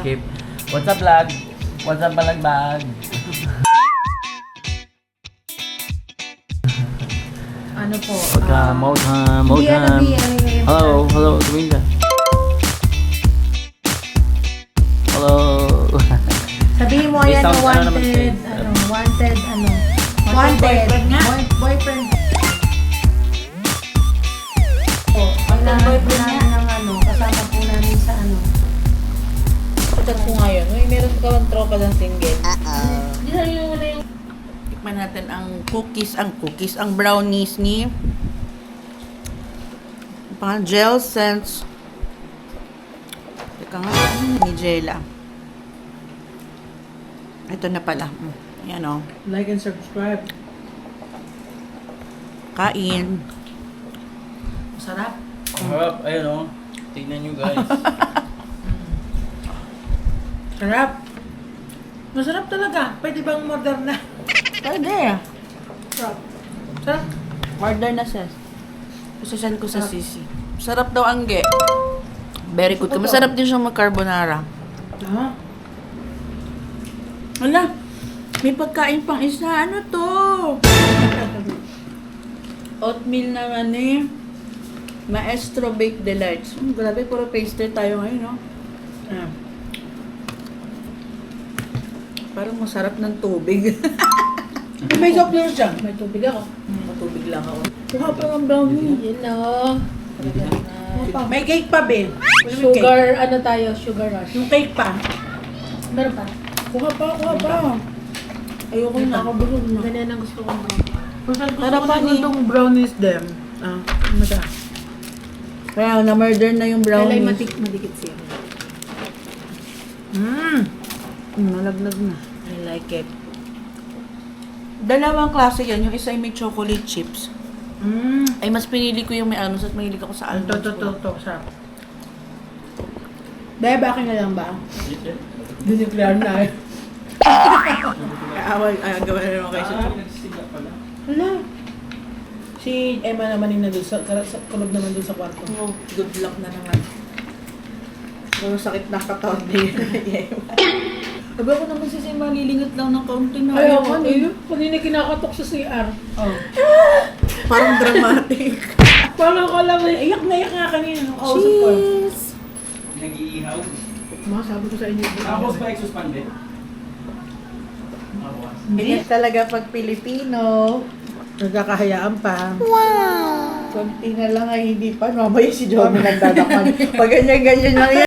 skip. What's up, vlog? What's up, balagbag? Ano po? Mo time. Hello, Dominga. Hello. Sabihin mo May yan, sound, ano naman wanted, kayo? wanted boyfriend nga. Boyfriend. Wanted boyfriend nga. Kasama po namin sa Chat ko ngayon. Uy, meron ka bang tropa ng single? Di na yung Tikman natin ang brownies ni pang gel scents. Teka nga, ni Jella. Ito na pala. Ayan o. like and subscribe. Kain. Masarap. Harap, ayun o. Tignan nyo guys. Sarap. Masarap talaga. Pwede bang order na? Pwede. Sarap. Sarap. Order na sis. Pasasyan ko sa sisi. Sarap daw ang ge. Very good. Masarap din siyang mag-carbonara. Wala. May pagkain pang isa. Ano to? Oatmeal naman eh. Maestro Baked Delights. Grabe, puro pastry tayo ngayon, no? Parang masarap ng tubig. May soft drinks siya. May tubig ako. Matubig lang ako. Kuha pa ng brownie. Yun o. May cake pa, Ben. Sugar, ano tayo? Sugar rush. Yung cake pa. Meron pa. Kuha pa. Ayoko na ako busog na. Ganyan ang gusto kong bro. Tarapan itong brownies dem. Mata. Kaya na-murder na yung Kalay brownies. madikit siya. Nalaglag na. I like it. Dalawang klase yan. Yung isa ay may chocolate chips. Ay, mas pinili ko yung may almonds at mahilig ako sa almonds. To. Sarap. Dahil ba akin na lang ba? Dineclare na eh. Gawin na naman kayo sa chocolate. Wala. Si Emma naman yung nandun sa kulog naman dun sa kwarto. Oh, good luck na naman. Pero sakit na katawan niya. Sabi ako naman si Sim, malilingat lang ng kaunti na. Ayaw ko niyo. Kanina kinakatok sa CR. Oh. Parang dramatic. Parang ko alam eh. Iyak na iyak nga kanina nung kausap ko. Cheese! Nag-iihaw. Ma, sabi ko sa inyo. Tapos ba suspended? Bilis talaga pag Pilipino. Nagkakahayaan pa. Konti na lang ay hindi pa. Mamaya si Joey nagdadakman. Pag ganyan-ganyan lang yan.